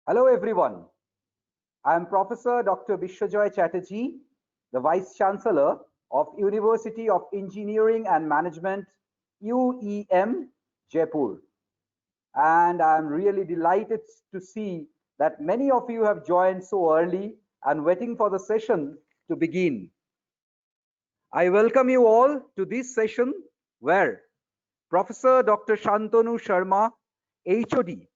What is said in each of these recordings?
Hello everyone. I am Professor Dr. Bishwajoy Chatterjee, the Vice Chancellor of University of Engineering and Management, UEM, Jaipur. And I am really delighted to see that many of you have joined so early and waiting for the session to begin. I welcome you all to this session where Professor Dr. Shantanu Sharma, HOD,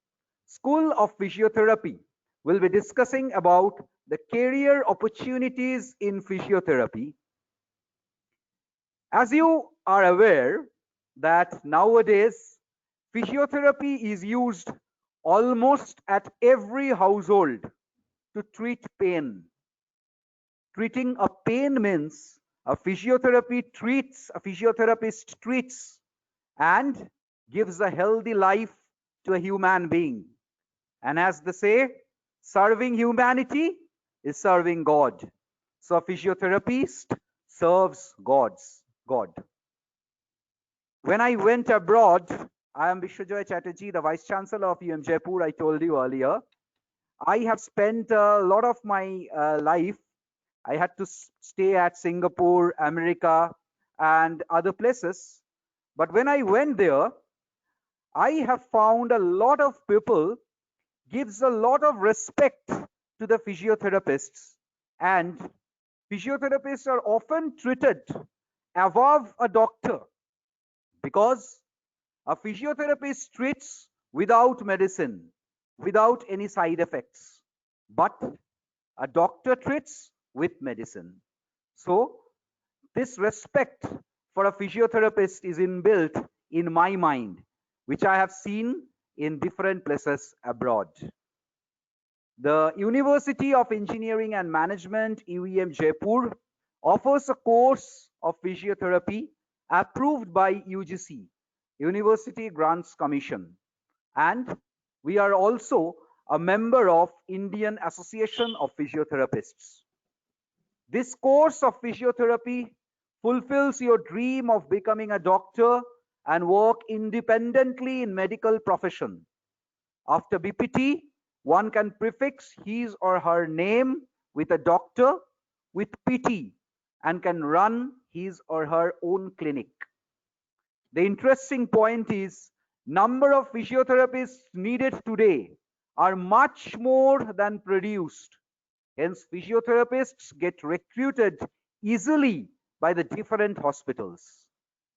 School of Physiotherapy, will be discussing about the career opportunities in physiotherapy. As you are aware that nowadays physiotherapy is used almost at every household to treat pain. Treating a pain means a physiotherapist treats and gives a healthy life to a human being. And as they say, serving humanity is serving God. So a physiotherapist serves God. When I went abroad, I am Bishwajoy Chatterjee, the Vice Chancellor of UM Jaipur, I told you earlier. I have spent a lot of my life. I had to stay at Singapore, America, and other places. But when I went there, I have found a lot of people gives a lot of respect to the physiotherapists, and physiotherapists are often treated above a doctor because a physiotherapist treats without medicine, without any side effects, but a doctor treats with medicine. So this respect for a physiotherapist is inbuilt in my mind, which I have seen in different places abroad. The University of Engineering and Management, UEM Jaipur, offers a course of physiotherapy approved by UGC, University Grants Commission. And we are also a member of Indian Association of Physiotherapists. This course of physiotherapy fulfills your dream of becoming a doctor and work independently in medical profession. After BPT, one can prefix his or her name with a doctor with PT and can run his or her own clinic. The interesting point is number of physiotherapists needed today are much more than produced. Hence, physiotherapists get recruited easily by the different hospitals.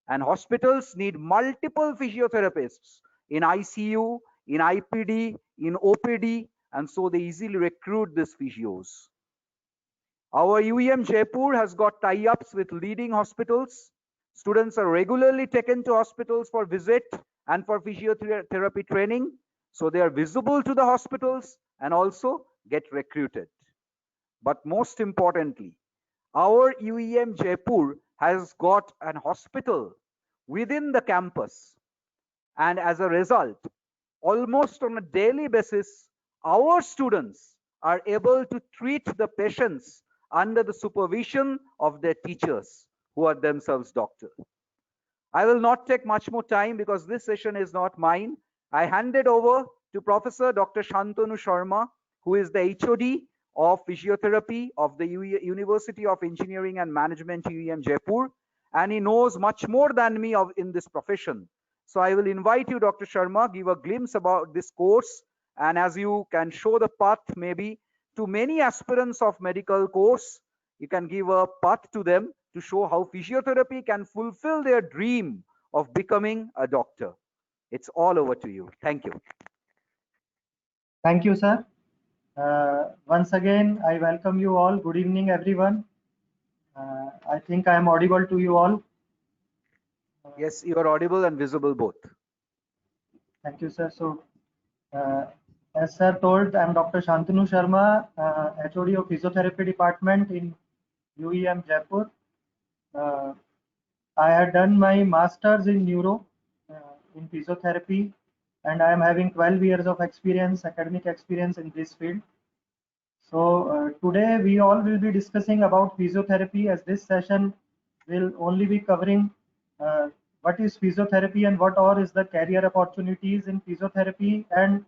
And hospitals need multiple physiotherapists in ICU, in IPD, in OPD, and so they easily recruit these physios. Our UEM Jaipur has got tie-ups with leading hospitals. Students are regularly taken to hospitals for visit and for physiotherapy training. So they are visible to the hospitals and also get recruited. But most importantly, our UEM Jaipur has got an hospital within the campus. And as a result, almost on a daily basis, our students are able to treat the patients under the supervision of their teachers, who are themselves doctors. I will not take much more time because this session is not mine. I hand it over to Professor Dr. Shantanu Sharma, who is the HOD of Physiotherapy of the University of Engineering and Management, UEM Jaipur, and he knows much more than me in this profession. So I will invite you, Dr. Sharma, give a glimpse about this course, and as you can show the path maybe to many aspirants of medical course, you can give a path to them to show how physiotherapy can fulfill their dream of becoming a doctor. It's all over to you. Thank you. Thank you, sir. Once again, I welcome you all. Good evening, everyone. I think I am audible to you all. Yes, you are audible and visible both. Thank you, sir. So, as sir told, I am Dr. Shantanu Sharma, HOD of Physiotherapy Department in UEM Jaipur. I had done my master's in neuro in physiotherapy, and I am having 12 years of experience, academic experience in this field. So today we all will be discussing about physiotherapy, as this session will only be covering what is physiotherapy and what are is the career opportunities in physiotherapy, and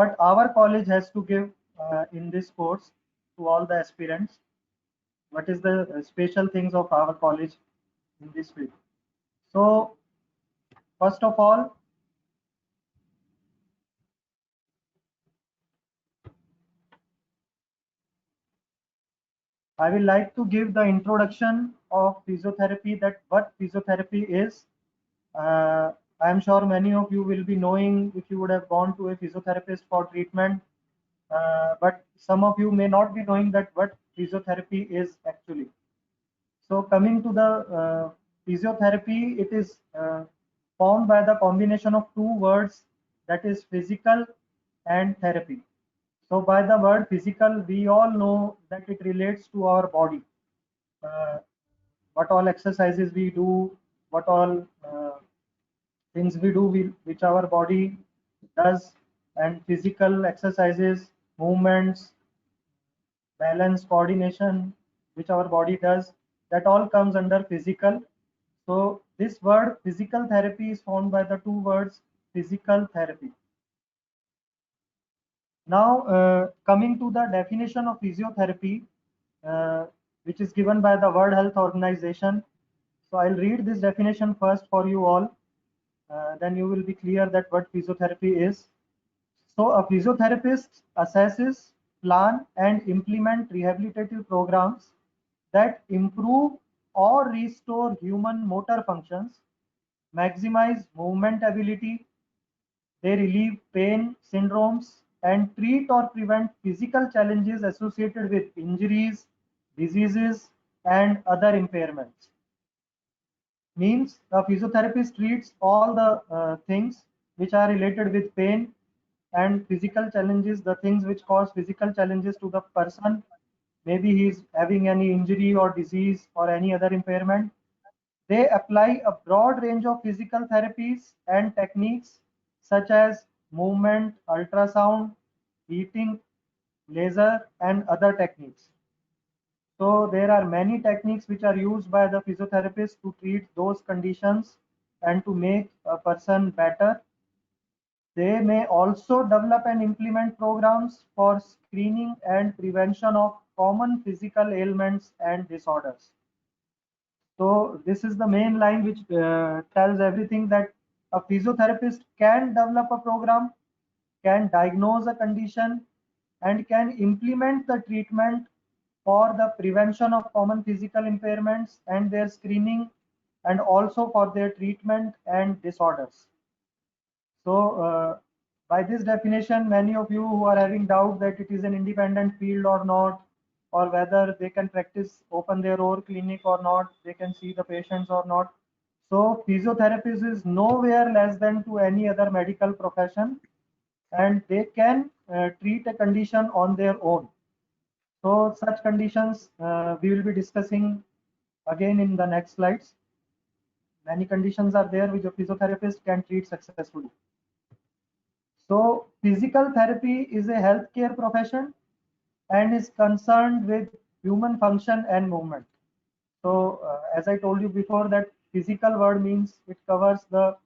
what our college has to give in this course to all the aspirants. What is the special things of our college in this field? So first of all, I will like to give the introduction of physiotherapy, that what physiotherapy is. I am sure many of you will be knowing if you would have gone to a physiotherapist for treatment, but some of you may not be knowing that what physiotherapy is actually. So coming to the physiotherapy, it is formed by the combination of two words, that is physical and therapy. So by the word physical, we all know that it relates to our body. Uh, what all exercises we do, what all things we do, which our body does, and physical exercises, movements, balance, coordination, which our body does, that all comes under physical. So this word physical therapy is formed by the two words physical therapy. Now, coming to the definition of physiotherapy, uh, which is given by the World Health Organization. So I'll read this definition first for you all. Then you will be clear that what physiotherapy is. So a physiotherapist assesses, plan and implement rehabilitative programs that improve or restore human motor functions, maximize movement ability, they relieve pain syndromes and treat or prevent physical challenges associated with injuries, diseases, and other impairments. Means a physiotherapist treats all the things which are related with pain and physical challenges, the things which cause physical challenges to the person. Maybe he is having any injury or disease or any other impairment. They apply a broad range of physical therapies and techniques such as movement, ultrasound, heating, laser, and other techniques. So there are many techniques which are used by the physiotherapist to treat those conditions and to make a person better. They may also develop and implement programs for screening and prevention of common physical ailments and disorders. So this is the main line which tells everything, that a physiotherapist can develop a program, can diagnose a condition, and can implement the treatment for the prevention of common physical impairments and their screening, and also for their treatment and disorders. So by this definition, many of you who are having doubt that it is an independent field or not, or whether they can practice open their own clinic or not, they can see the patients or not. So physiotherapist is nowhere less than to any other medical profession, and they can treat a condition on their own. So such conditions we will be discussing again in the next slides. Many conditions are there which a physiotherapist can treat successfully. So physical therapy is a healthcare profession and is concerned with human function and movement. So as I told you before, that physical word means it covers the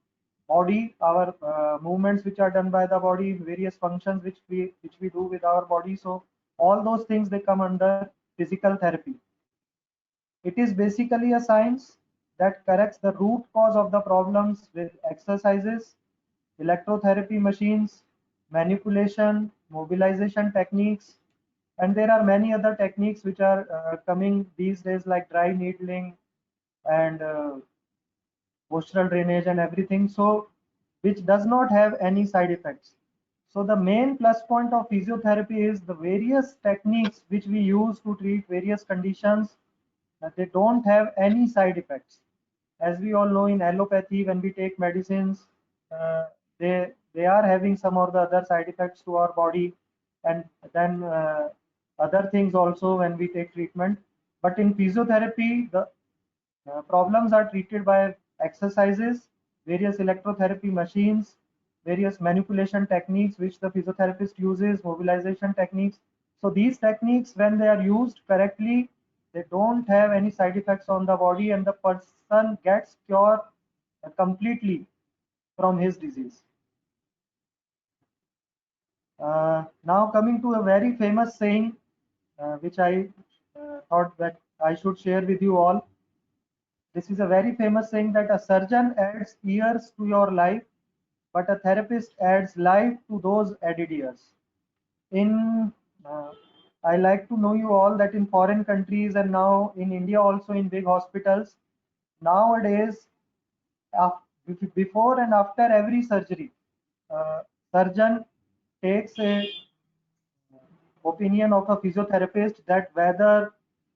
body, our movements which are done by the body, various functions which we do with our body. So all those things, they come under physical therapy. It is basically a science that corrects the root cause of the problems with exercises, electrotherapy machines, manipulation, mobilization techniques, and there are many other techniques which are coming these days, like dry needling and postural drainage and everything, so which does not have any side effects. So the main plus point of physiotherapy is the various techniques which we use to treat various conditions, that they don't have any side effects. As we all know, in allopathy, when we take medicines, uh, they are having some or the other side effects to our body, and then other things also when we take treatment. But in physiotherapy, the problems are treated by exercises, various electrotherapy machines, various manipulation techniques which the physiotherapist uses, mobilization techniques. So these techniques, when they are used correctly, they don't have any side effects on the body, and the person gets cured completely from his disease. Now coming to a very famous saying, which I thought that I should share with you all. This is a very famous saying that a surgeon adds years to your life, but a therapist adds life to those added years. In I like to know you all that in foreign countries and now in India also in big hospitals, nowadays before and after every surgery, uh, surgeon takes a opinion of a physiotherapist that whether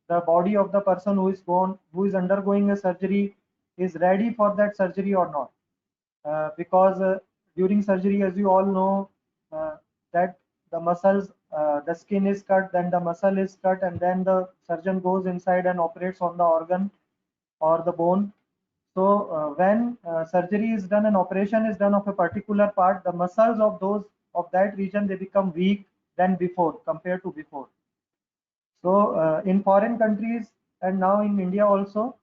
the body of the person who is undergoing a surgery is ready for that surgery or not. Because during surgery, as you all know, that the muscles, the skin is cut, then the muscle is cut, and then the surgeon goes inside and operates on the organ or the bone. So when surgery is done, an operation is done of a particular part, the muscles of those of that region, they become weak than before, compared to before. So in foreign countries and now in India also,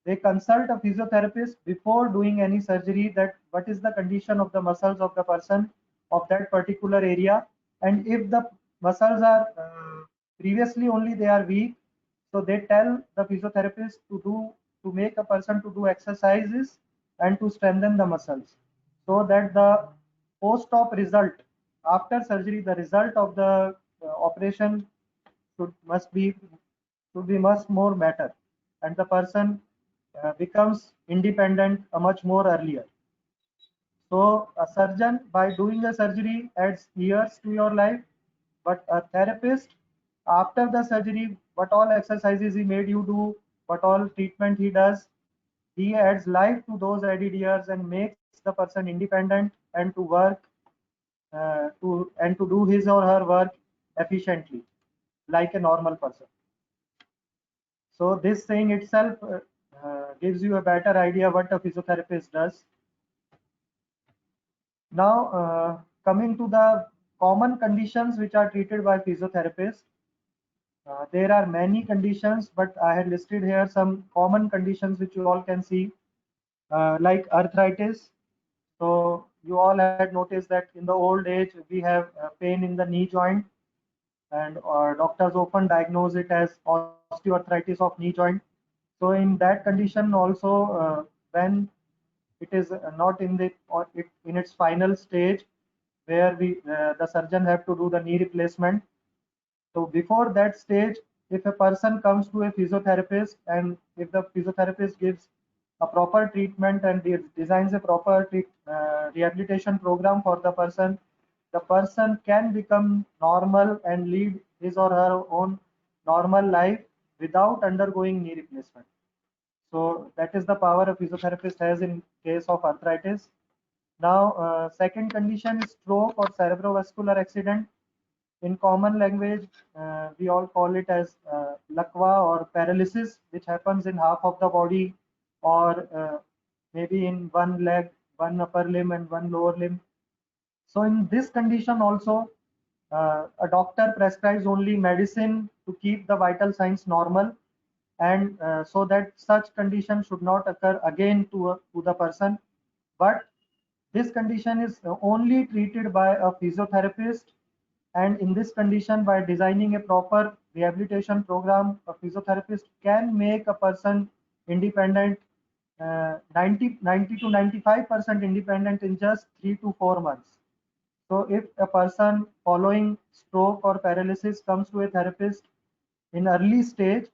they consult a physiotherapist before doing any surgery, that what is the condition of the muscles of the person of that particular area, and if the muscles are previously only they are weak, so they tell the physiotherapist to make a person to do exercises and to strengthen the muscles, so that the post-op result after surgery, the result of the operation should be much more better, and the person becomes independent much more earlier. So a surgeon by doing a surgery adds years to your life, but a therapist after the surgery, what all exercises he made you do, what all treatment he does, he adds life to those added years and makes the person independent and to work to do his or her work efficiently like a normal person. So this saying itself gives you a better idea what a physiotherapist does. Now, coming to the common conditions which are treated by physiotherapists, there are many conditions, but I had listed here some common conditions which you all can see, like arthritis. So you all had noticed that in the old age we have pain in the knee joint, and doctors often diagnose it as osteoarthritis of knee joint. So in that condition also, when it is not in the or it in its final stage, where the surgeon have to do the knee replacement. So before that stage, if a person comes to a physiotherapist and if the physiotherapist gives a proper treatment and designs a proper rehabilitation program for the person can become normal and lead his or her own normal life without undergoing knee replacement. So that is the power a physiotherapist has in case of arthritis. Now, second condition is stroke or cerebrovascular accident. In common language, we all call it as lakwa or paralysis, which happens in half of the body or maybe in one leg, one upper limb and one lower limb. So in this condition also, a doctor prescribes only medicine to keep the vital signs normal, and so that such condition should not occur again to the person. But this condition is only treated by a physiotherapist, and in this condition, by designing a proper rehabilitation program, a physiotherapist can make a person independent, 90 to 95% independent in just 3 to 4 months. So if a person following stroke or paralysis comes to a therapist in early stage,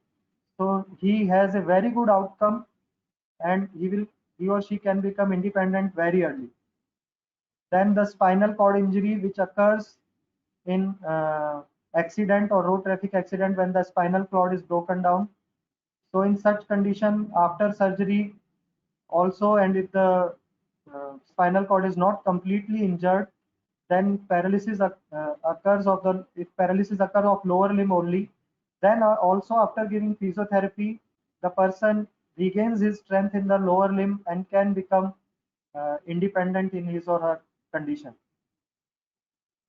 so he has a very good outcome, and he or she can become independent very early. Then the spinal cord injury, which occurs in accident or road traffic accident when the spinal cord is broken down. So in such condition, after surgery also, and if the spinal cord is not completely injured, then paralysis occurs of the if paralysis occurs of lower limb only, then also after giving physiotherapy, the person regains his strength in the lower limb and can become independent in his or her condition.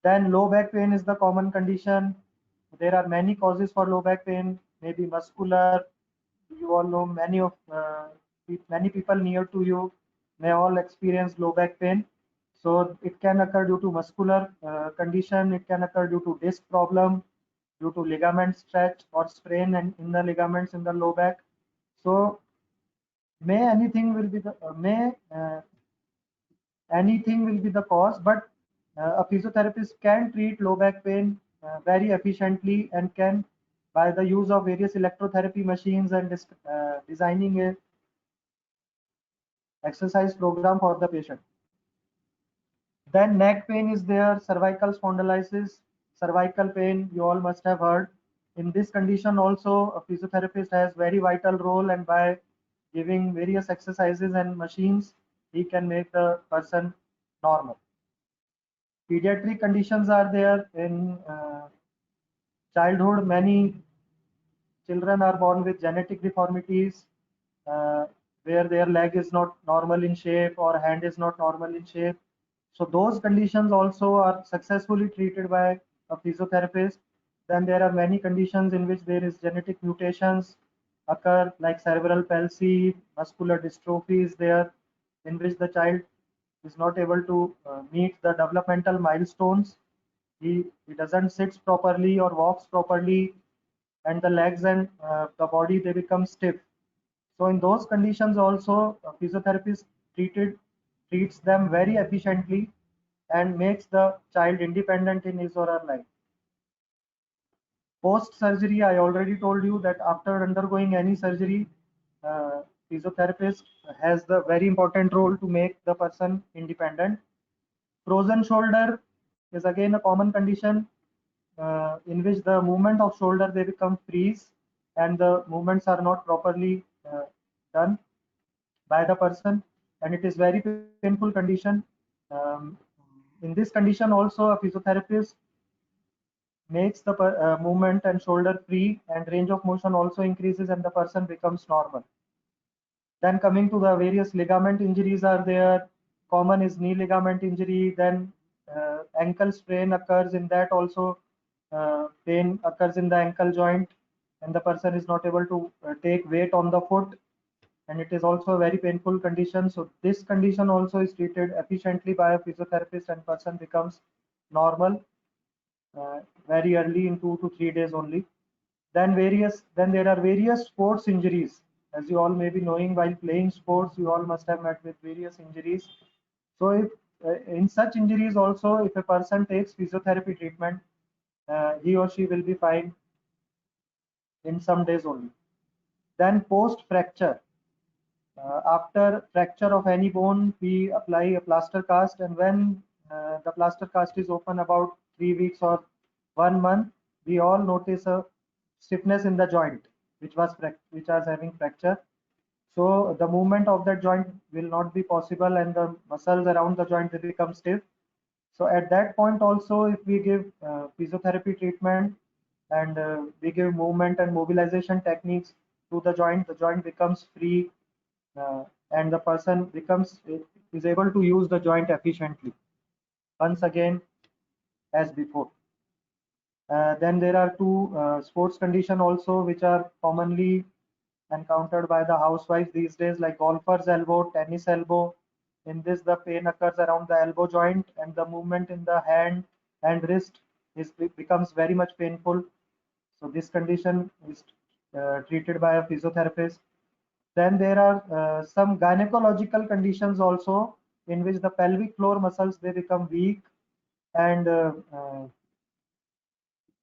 Then low back pain is the common condition. There are many causes for low back pain, maybe muscular. You all know many people near to you may all experience low back pain. So it can occur due to muscular condition, it can occur due to disc problem, due to ligament stretch or sprain and in the ligaments in the low back. So may anything will be the anything will be the cause, but a physiotherapist can treat low back pain very efficiently and can, by the use of various electrotherapy machines and designing a exercise program for the patient. Then neck pain is there, cervical spondylisis, cervical pain, you all must have heard. In this condition also, a physiotherapist has very vital role, and by giving various exercises and machines, he can make the person normal. Pediatric conditions are there in childhood. Many children are born with genetic deformities uh, where their leg is not normal in shape or hand is not normal in shape. So those conditions also are successfully treated by a physiotherapist. Then there are many conditions in which there is genetic mutations occur, like cerebral palsy, muscular dystrophy is there, in which the child is not able to meet the developmental milestones. He doesn't sit properly or walks properly, and the legs and the body they become stiff. So in those conditions also, a physiotherapist treats them very efficiently and makes the child independent in his or her life. Post surgery, I already told you that after undergoing any surgery, uh, physiotherapist has the very important role to make the person independent. Frozen shoulder is again a common condition in which the movement of shoulder they become freeze and the movements are not properly done by the person, and it is very painful condition. um, in this condition also a physiotherapist makes the movement and shoulder free, and range of motion also increases and the person becomes normal. Then coming to the various ligament injuries are there. Common is knee ligament injury. Then ankle sprain occurs. In that also, pain occurs in the ankle joint, and the person is not able to take weight on the foot, and it is also a very painful condition. So this condition also is treated efficiently by a physiotherapist, and person becomes normal very early in 2 to 3 days only. Then there are various sports injuries. As you all may be knowing, while playing sports, you all must have met with various injuries. So if in such injuries also, if a person takes physiotherapy treatment, he or she will be fine in some days only. Then post fracture. After fracture of any bone, we apply a plaster cast, and when the plaster cast is open about 3 weeks or 1 month, we all notice a stiffness in the joint, which was having fracture. So the movement of that joint will not be possible, and the muscles around the joint they become stiff. So at that point also, if we give physiotherapy treatment and we give movement and mobilization techniques to the joint becomes free, and the person becomes is able to use the joint efficiently once again as before. Then there are two sports condition also which are commonly encountered by the housewives these days, like golfer's elbow, tennis elbow. In this, the pain occurs around the elbow joint, and the movement in the hand and wrist becomes very much painful. So this condition is treated by a physiotherapist. Then there are some gynecological conditions also in which the pelvic floor muscles they become weak, and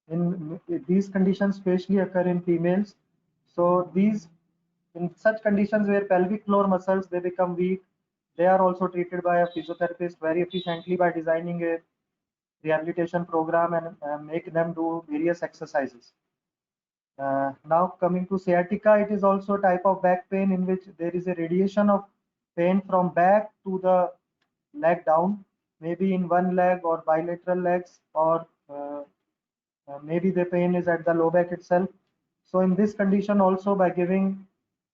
in these conditions especially occur in females. So these in such conditions where pelvic floor muscles they become weak, they are also treated by a physiotherapist very efficiently by designing a rehabilitation program and make them do various exercises. Now coming to sciatica, it is also a type of back pain in which there is a radiation of pain from back to the leg down, maybe in one leg or bilateral legs, or maybe the pain is at the low back itself. So in this condition also, by giving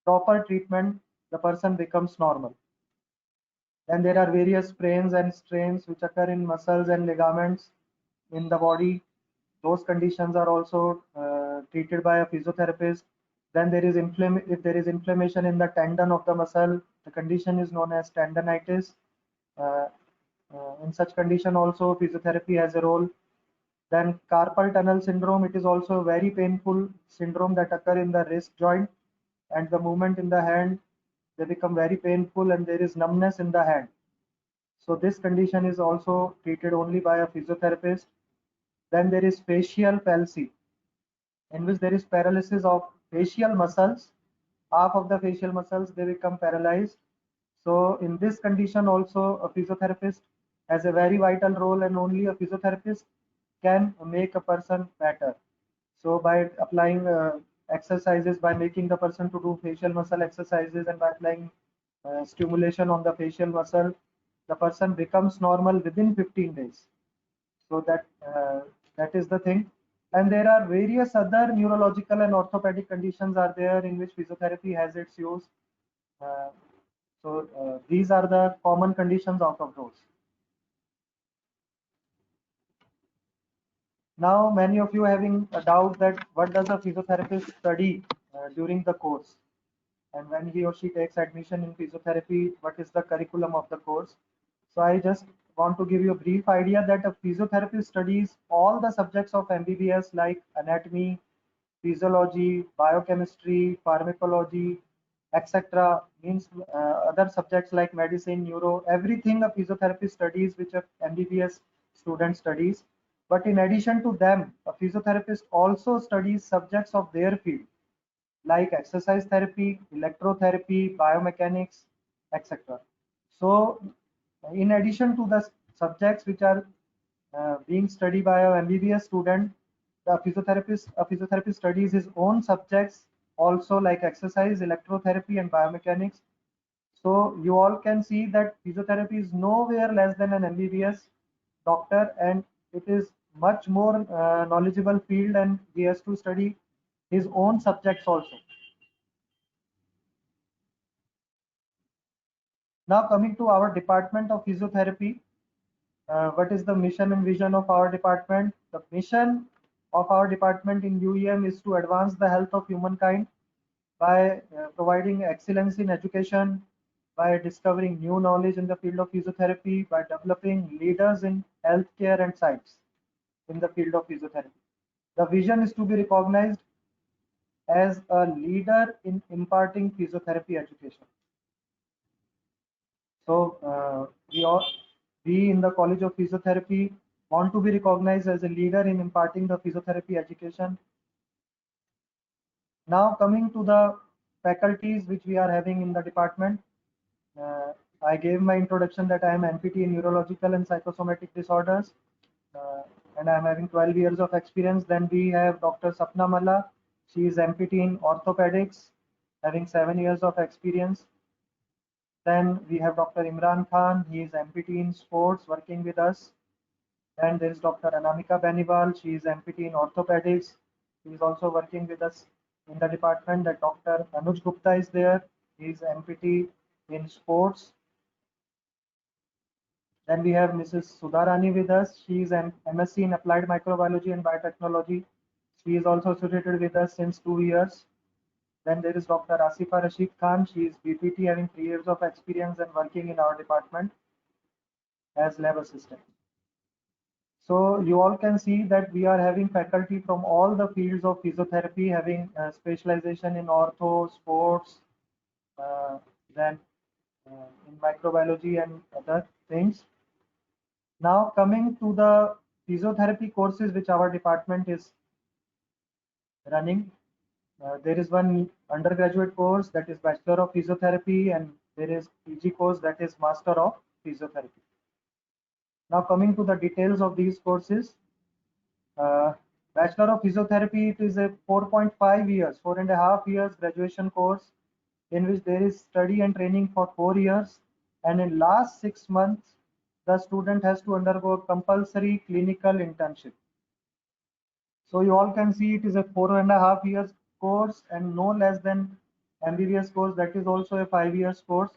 proper treatment, the person becomes normal. Then there are various sprains and strains which occur in muscles and ligaments in the body. Those conditions are also treated by a physiotherapist. Then if there is inflammation in the tendon of the muscle, the condition is known as tendonitis. Uh, In such condition also physiotherapy has a role. Then carpal tunnel syndrome, it is also a very painful syndrome that occur in the wrist joint, and the movement in the hand, they become very painful and there is numbness in the hand. So this condition is also treated only by a physiotherapist. Then there is facial palsy, in which there is paralysis of facial muscles. Half of the facial muscles they become paralyzed. So in this condition also a physiotherapist has a very vital role, and only a physiotherapist can make a person better. So by applying exercises, by making the person to do facial muscle exercises, and by applying stimulation on the facial muscle, the person becomes normal within 15 days. So that is the thing. And there are various other neurological and orthopedic conditions are there in which physiotherapy has its use. Uh, these are the common conditions out of those. Now, many of you having a doubt that what does a physiotherapist study during the course, and when he or she takes admission in physiotherapy, what is the curriculum of the course? So I just want to give you a brief idea that a physiotherapist studies all the subjects of MBBS like anatomy, physiology, biochemistry, pharmacology, etc. Means other subjects like medicine, neuro, everything a physiotherapist studies which a MBBS student studies. But in addition to them, a physiotherapist also studies subjects of their field like exercise therapy, electrotherapy, biomechanics, etc. So, in addition to the subjects which are being studied by a MBBS student, a physiotherapist studies his own subjects also like exercise, electrotherapy, and biomechanics. So you all can see that physiotherapy is nowhere less than an MBBS doctor, and it is much more knowledgeable field, and he has to study his own subjects also. Now coming to our department of physiotherapy, what is the mission and vision of our department? The mission of our department in UEM is to advance the health of humankind by providing excellence in education, by discovering new knowledge in the field of physiotherapy, by developing leaders in healthcare and science in the field of physiotherapy. The vision is to be recognized as a leader in imparting physiotherapy education. So we in the College of Physiotherapy want to be recognized as a leader in imparting the physiotherapy education. Now coming to the faculties which we are having in the department, I gave my introduction that I am NPT in neurological and psychosomatic disorders, uh, and I am having 12 years of experience. Then we have Dr. Sapna Malla. She is MPT in orthopedics, having 7 years of experience. Then we have Dr. Imran Khan. He is MPT in sports, working with us. Then there is Dr. Anamika Benival. She is MPT in orthopedics. She is also working with us in the department. That Dr. Anuj Gupta is there. He is MPT in sports. Then we have Mrs. Sudharani with us. She is an MSc in applied microbiology and biotechnology. She is also associated with us since 2 years. Then there is Dr. Asifa Rashid Khan. She is BPT, having 3 years of experience and working in our department as lab assistant. So you all can see that we are having faculty from all the fields of physiotherapy, having specialization in ortho, sports, uh, then in microbiology and other things. Now coming to the physiotherapy courses which our department is running. There is one undergraduate course that is Bachelor of Physiotherapy, and there is PG course that is Master of Physiotherapy. Now coming to the details of these courses. Uh, Bachelor of Physiotherapy, it is a 4.5 years, 4.5 years graduation course in which there is study and training for 4 years, and in last 6 months the student has to undergo compulsory clinical internship. So you all can see it is a 4.5 years course and no less than MBBS course, that is also a 5 years course,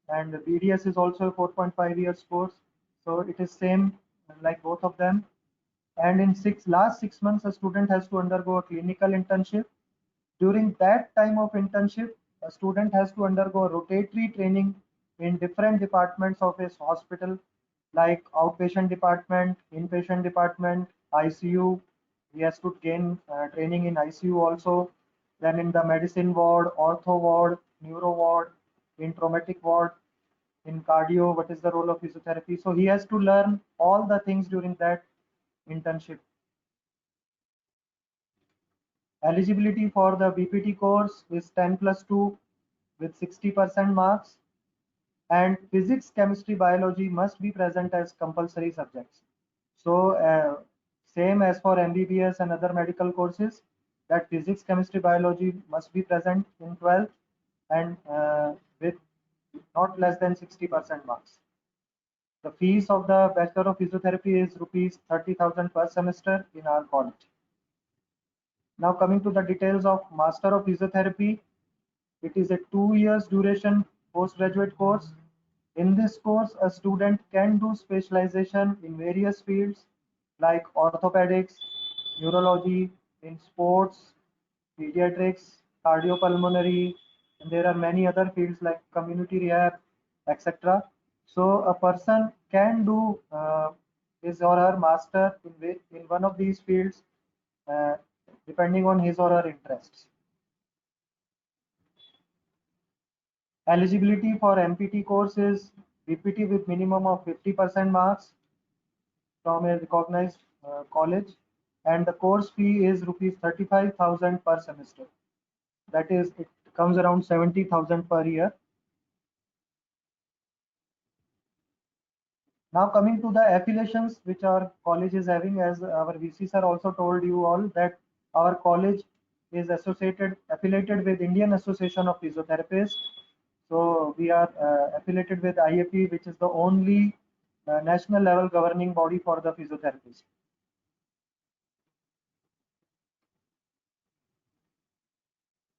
and the BDS is also a 4.5 years course. So it is same like both of them. And in last 6 months, a student has to undergo a clinical internship. During that time of internship, a student has to undergo rotatory training in different departments of his hospital. like outpatient department, inpatient department, ICU. He has to gain training in ICU also. Then in the medicine ward, ortho ward, neuro ward, in traumatic ward, in cardio, what is the role of physiotherapy. So he has to learn all the things during that internship. Eligibility for the BPT course is 10 plus 2 with 60% marks, and physics, chemistry, biology must be present as compulsory subjects. So same as for MBBS and other medical courses, that physics, chemistry, biology must be present in 12th and with not less than 60% marks. The fees of the Bachelor of Physiotherapy is rupees 30,000 per semester in our college. Now coming to the details of Master of Physiotherapy, it is a 2 years duration postgraduate course. In this course, a student can do specialization in various fields like orthopedics, neurology, in sports, pediatrics, cardiopulmonary, and there are many other fields like community rehab, etc. So a person can do his or her master in one of these fields uh, depending on his or her interests. Eligibility for MPT course is BPT with minimum of 50% marks from a recognized college, and the course fee is rupees 35,000 per semester. That is, it comes around 70,000 per year. Now coming to the affiliations which our college is having, as our VC sir also told you all that our college is affiliated with Indian Association of Physiotherapists. So we are affiliated with IAP, which is the only national level governing body for the physiotherapists.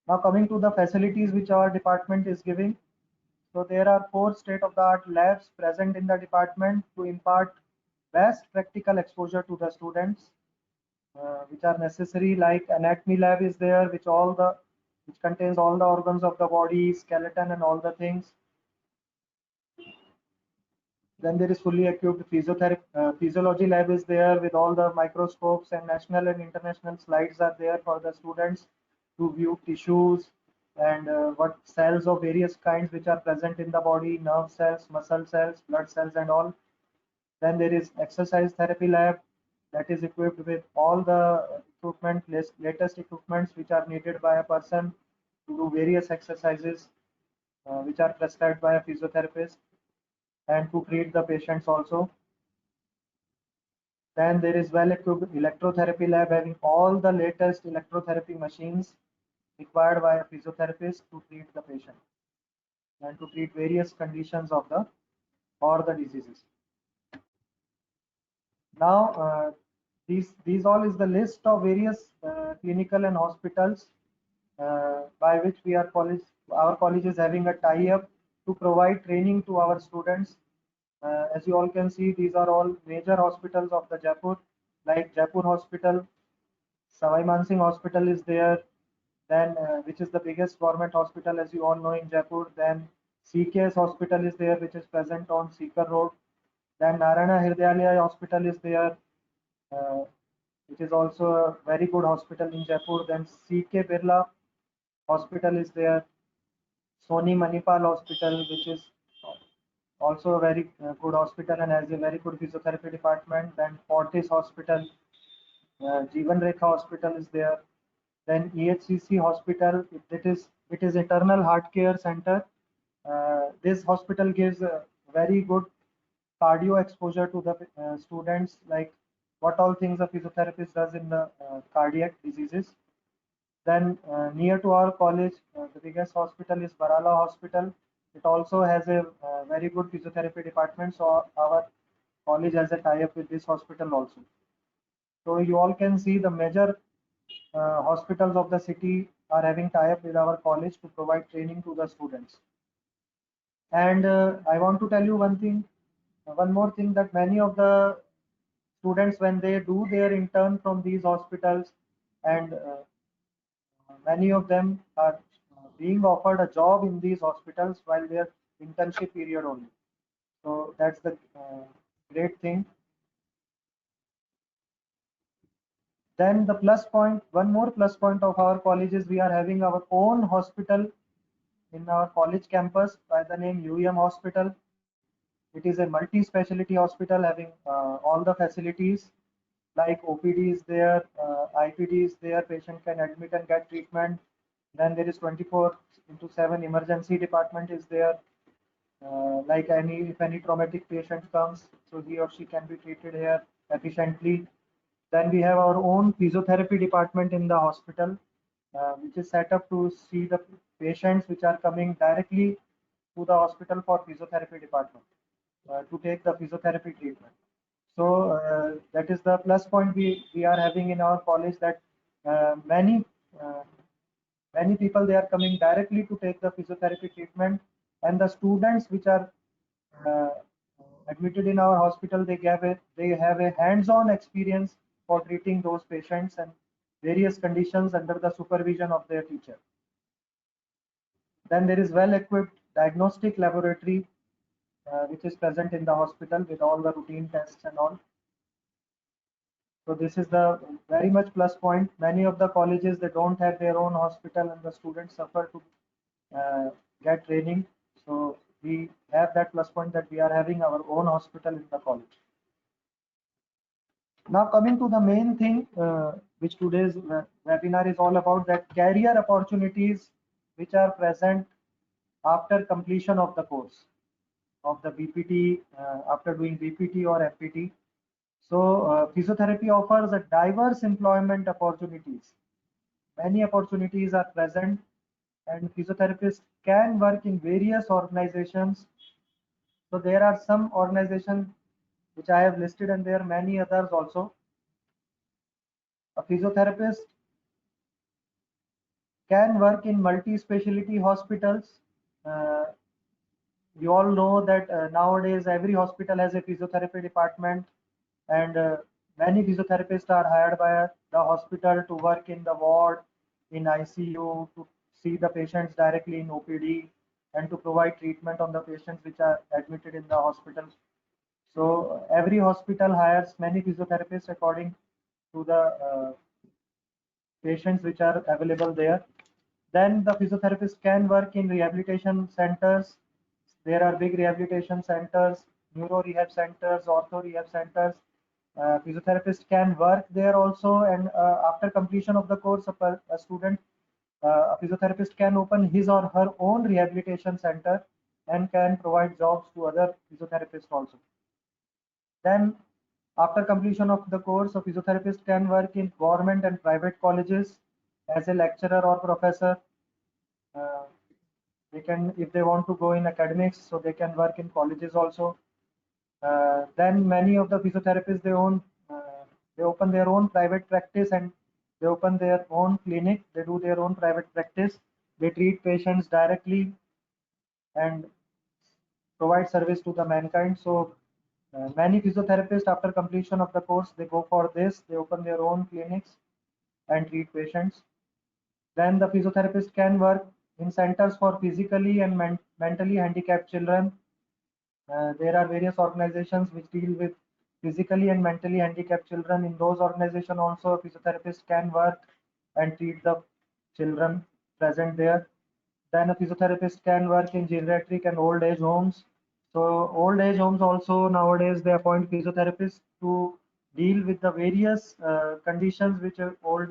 Now coming to the facilities which our department is giving. So there are 4 state-of-the-art labs present in the department to impart best practical exposure to the students, which are necessary. Like anatomy lab is there, which contains all the organs of the body, skeleton, and all the things. Then there is fully equipped physiology lab is there with all the microscopes, and national and international slides are there for the students to view tissues and what cells of various kinds which are present in the body, nerve cells, muscle cells, blood cells, and all. Then there is exercise therapy lab that is equipped with all the equipment, latest equipments which are needed by a person to do various exercises which are prescribed by a physiotherapist and to treat the patients also. Then there is well-equipped electrotherapy lab having all the latest electrotherapy machines required by a physiotherapist to treat the patient and to treat various conditions of the or the diseases. Now, these all is the list of various clinical and hospitals by which our college is having a tie-up to provide training to our students. As you all can see, these are all major hospitals of the Jaipur, like Jaipur Hospital, Savai Mansingh Hospital is there, then which is the biggest government hospital as you all know in Jaipur. Then CKS Hospital is there, which is present on Sikar Road. Then Narayana Hridayalaya Hospital is there, uh, which is also a very good hospital in Jaipur. Then CK Birla Hospital is there. Sony Manipal Hospital, which is also a very good hospital and has a very good physiotherapy department. Then Fortis Hospital, Jeevan Rekha Hospital is there. Then EHCC Hospital, it is Eternal Heart Care Center. This hospital gives a very good cardio exposure to the students, like what all things a physiotherapist does in the cardiac diseases. Then near to our college, the biggest hospital is Barala Hospital. It also has a very good physiotherapy department. So our college has a tie-up with this hospital also. So you all can see the major hospitals of the city are having tie-up with our college to provide training to the students. And I want to tell you one more thing, that many of the students, when they do their intern from these hospitals, and many of them are being offered a job in these hospitals while their internship period only. So that's the great thing. Then the plus point, one more plus point of our college is we are having our own hospital in our college campus by the name UEM Hospital. It is a multi-specialty hospital having all the facilities like OPD is there, IPD is there, patient can admit and get treatment. Then there is 24 into 7 emergency department is there. Like if any traumatic patient comes, so he or she can be treated here efficiently. Then we have our own physiotherapy department in the hospital, which is set up to see the patients which are coming directly to the hospital for physiotherapy department to take the physiotherapy treatment. So that is the plus point we are having in our college, that many many people they are coming directly to take the physiotherapy treatment, and the students which are uh, admitted in our hospital they have a hands-on experience for treating those patients and various conditions under the supervision of their teacher. Then there is well-equipped diagnostic laboratory which is present in the hospital with all the routine tests and all. So this is the very much plus point. Many of the colleges they don't have their own hospital and the students suffer to get training. So we have that plus point that we are having our own hospital in the college. Now coming to the main thing which today's webinar is all about, that career opportunities which are present after completion of the course of the BPT, after doing BPT or FPT. So physiotherapy offers a diverse employment opportunities. Many opportunities are present, and physiotherapists can work in various organizations. So there are some organizations which I have listed, and there are many others also. A physiotherapist can work in multi-specialty hospitals. Uh, you all know that nowadays every hospital has a physiotherapy department, and many physiotherapists are hired by the hospital to work in the ward, in ICU, to see the patients directly in OPD, and to provide treatment on the patients which are admitted in the hospital. So every hospital hires many physiotherapists according to the patients which are available there. Then the physiotherapist can work in rehabilitation centers. There are big rehabilitation centers, neuro rehab centers, ortho rehab centers. Physiotherapist can work there also, and after completion of the course, a student, a physiotherapist can open his or her own rehabilitation center and can provide jobs to other physiotherapists also. Then, after completion of the course, a physiotherapist can work in government and private colleges as a lecturer or professor. Uh, they can, if they want to go in academics, so they can work in colleges also. Then many of the physiotherapists they open their own private practice, and they open their own clinic. They do their own private practice. They treat patients directly and provide service to the mankind. So many physiotherapists after completion of the course they go for this. They open their own clinics and treat patients. Then the physiotherapist can work in centers for physically and mentally handicapped children. There are various organizations which deal with physically and mentally handicapped children. In those organizations also, physiotherapists can work and treat the children present there. Then a physiotherapist can work in geriatric and old age homes. So old age homes also nowadays they appoint physiotherapists to deal with the various conditions which a uh, old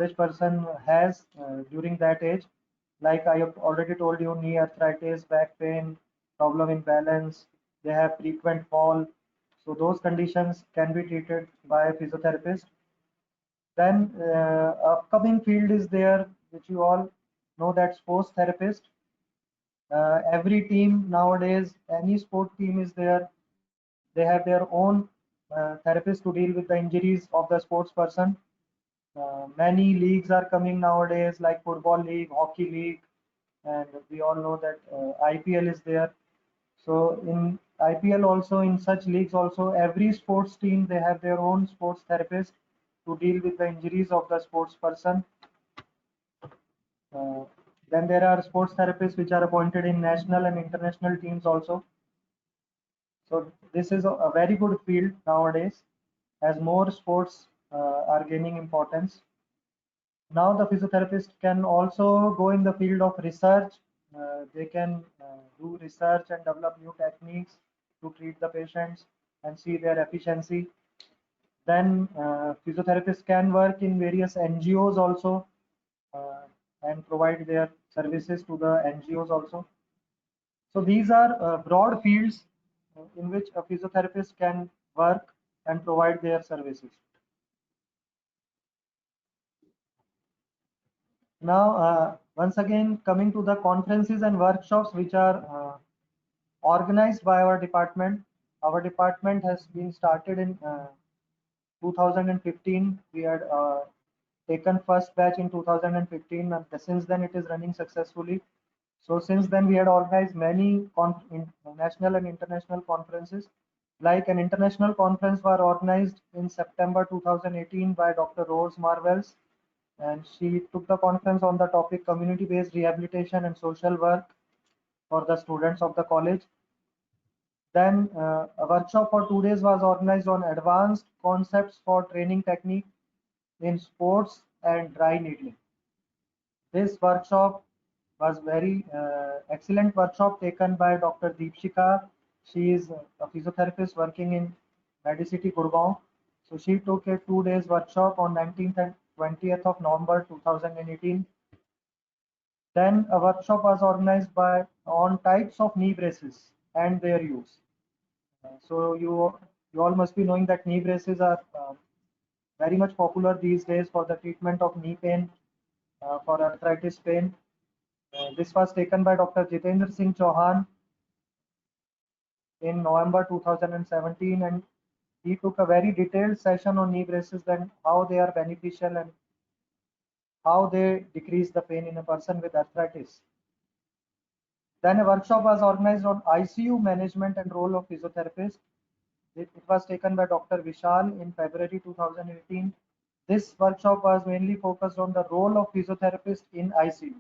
age person has during that age. Like I have already told you, knee arthritis, back pain, problem in balance, they have frequent fall. So those conditions can be treated by a physiotherapist. Then upcoming field is there, which you all know, that sports therapist. Every team nowadays, any sport team is there. They have their own therapist to deal with the injuries of the sports person. Many leagues are coming nowadays, like football league, hockey league, and we all know that IPL is there. So in IPL also, in such leagues also, every sports team they have their own sports therapist to deal with the injuries of the sports person. Uh, then there are sports therapists which are appointed in national and international teams also. So this is a very good field nowadays as more sports are gaining importance. Now the physiotherapist can also go in the field of research. They can do research and develop new techniques to treat the patients and see their efficiency. Then physiotherapists can work in various NGOs also uh, and provide their services to the NGOs also. So these are broad fields in which a physiotherapist can work and provide their services. Now, once again, coming to the conferences and workshops which are organized by our department. Our department has been started in 2015. We had taken first batch in 2015, and since then it is running successfully. So since then we had organized many national and international conferences. Like an international conference was organized in September 2018 by Dr. Rose Marvels, and she took the conference on the topic community-based rehabilitation and social work for the students of the college. Then a workshop for 2 days was organized on advanced concepts for training technique in sports and dry needling. This workshop was very excellent workshop taken by Dr. Deepshika. She is a physiotherapist working in Medicity, Gurgaon. So she took a 2 days workshop on 19th and 20th of November 2018. Then a workshop was organized by on types of knee braces and their use. So you all must be knowing that knee braces are very much popular these days for the treatment of knee pain, for arthritis pain. This was taken by Dr. Jitendra Singh Chauhan in November 2017, and he took a very detailed session on knee braces and how they are beneficial and how they decrease the pain in a person with arthritis. Then a workshop was organized on ICU management and role of physiotherapist. It was taken by Dr. Vishal in February 2018. This workshop was mainly focused on the role of physiotherapist in ICU,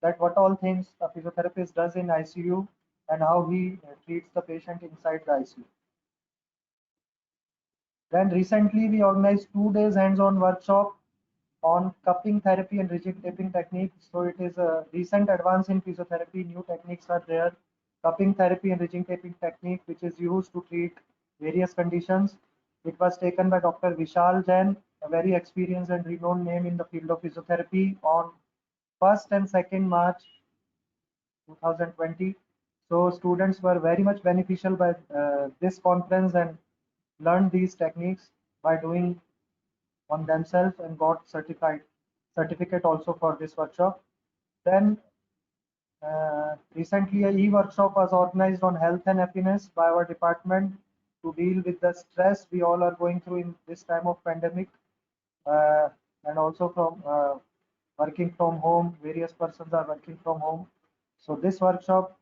that what all things a physiotherapist does in ICU and how he treats the patient inside the ICU. Then recently we organized 2 days hands-on workshop on cupping therapy and rigid taping techniques. So it is a recent advance in physiotherapy. New techniques are there. Cupping therapy and rigid taping technique, which is used to treat various conditions. It was taken by Dr. Vishal Jain, a very experienced and renowned name in the field of physiotherapy, on 1st and 2nd March 2020. So students were very much beneficial by this conference and learned these techniques by doing on themselves and got certificate also for this workshop. Then recently a e-workshop was organized on health and happiness by our department to deal with the stress we all are going through in this time of pandemic, uh, and also from working from home. Various persons are working from home. So this workshop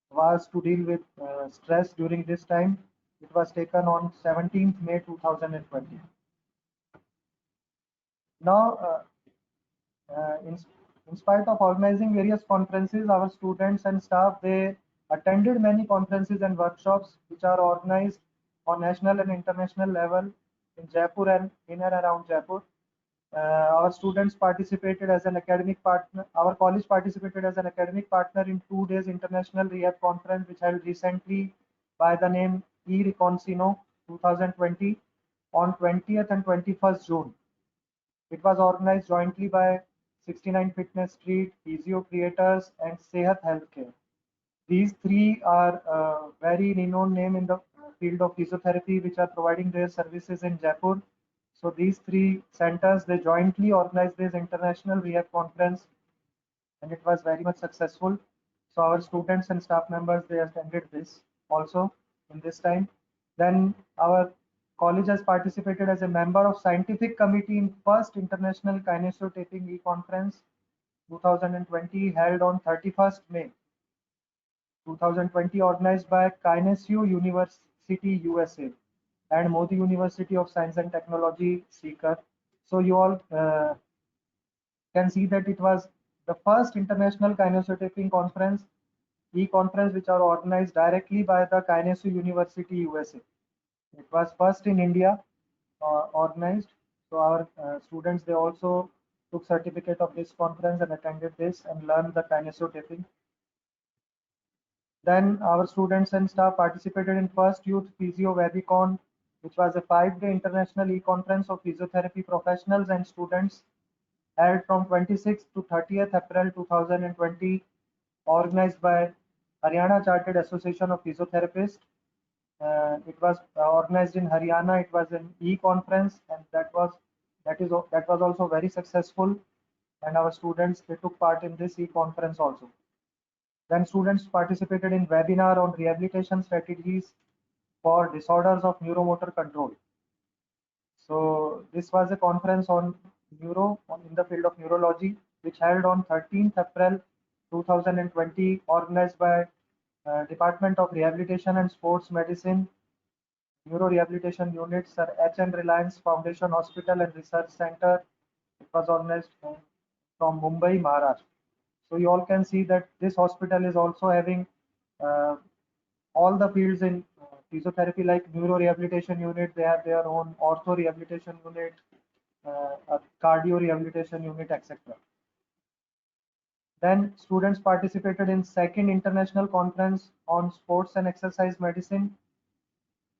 was to deal with stress during this time. It was taken on 17th May 2020. Now, in spite of organizing various conferences, our students and staff, they attended many conferences and workshops which are organized on national and international level in Jaipur and in and around Jaipur. Our students participated as an academic partner. Our college participated as an academic partner in 2 days international rehab conference, which held recently by the name eReconcino 2020 on 20th and 21st June. It was organized jointly by 69 Fitness Street, Physio Creators, and Sehat Healthcare. These three are very renowned name in the field of physiotherapy, which are providing their services in Jaipur. So these three centers, they jointly organized this international rehab conference, and it was very much successful. So our students and staff members, they attended this also in this time. Then our college has participated as a member of scientific committee in first international kinesiotaping e-conference 2020 held on 31st May 2020, organized by Kinesio University USA and Modi University of Science and Technology Seeker. So you all can see that it was the first international kinesiotaping conference e-conference which are organized directly by the Kainesu University, USA. It was first in India organized. So our students, they also took certificate of this conference and attended this and learned the kinesiotaping. Then our students and staff participated in first Youth Physio Webicon, which was a 5-day international e-conference of physiotherapy professionals and students held from 26th to 30th April 2020, organized by Haryana Chartered Association of Physiotherapists. It was organized in Haryana. It was an e-conference, and that was also very successful. And our students, they took part in this e-conference also. Then students participated in webinar on rehabilitation strategies for disorders of neuromotor control. So this was a conference on in the field of neurology, which held on 13th April 2020, organized by Department of Rehabilitation and Sports Medicine, Neuro Rehabilitation Unit, Sir H.N. Reliance Foundation Hospital and Research Center. It was organized from Mumbai, Maharashtra. So you all can see that this hospital is also having uh, all the fields in physiotherapy, like neuro rehabilitation unit. They have their own ortho rehabilitation unit, a cardio rehabilitation unit, etc. Then students participated in second international conference on sports and exercise medicine,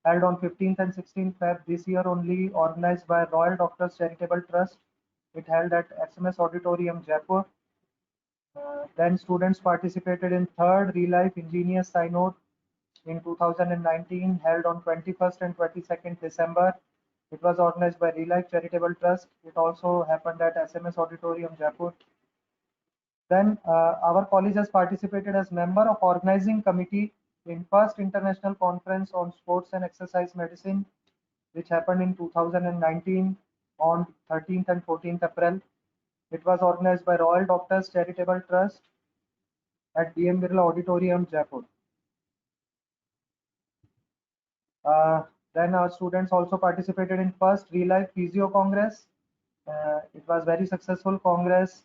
held on 15th and 16th Feb this year only, organized by Royal Doctors Charitable Trust. It held at SMS Auditorium, Jaipur. Then students participated in third Real Life Ingenious Synod in 2019, held on 21st and 22nd December. It was organized by Real Life Charitable Trust. It also happened at SMS Auditorium, Jaipur. Then our college has participated as member of organizing committee in first international conference on sports and exercise medicine, which happened in 2019 on 13th and 14th April. It was organized by Royal Doctors Charitable Trust at DM Birla Auditorium, Jaipur. Then our students also participated in first Real Life Physio Congress. It was very successful congress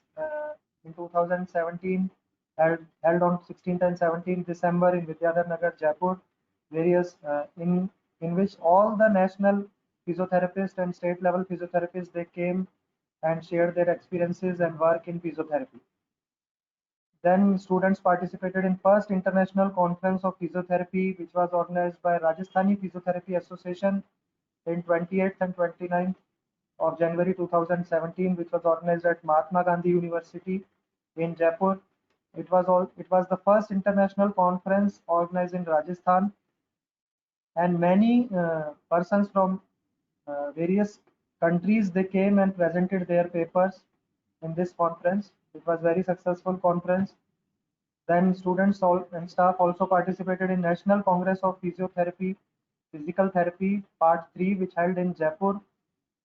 in 2017, held on 16th and 17th December in Vidyadhar Nagar, Jaipur. Various in which all the national physiotherapists and state level physiotherapists, they came and shared their experiences and work in physiotherapy. Then students participated in first international conference of physiotherapy, which was organized by Rajasthani Physiotherapy Association in 28th and 29th of January 2017, which was organized at Mahatma Gandhi University in Jaipur. It was the first international conference organized in Rajasthan, and many persons from various countries, they came and presented their papers in this conference. It was very successful conference. Then students and staff also participated in National Congress of Physiotherapy, Physical Therapy Part 3, which held in Jaipur.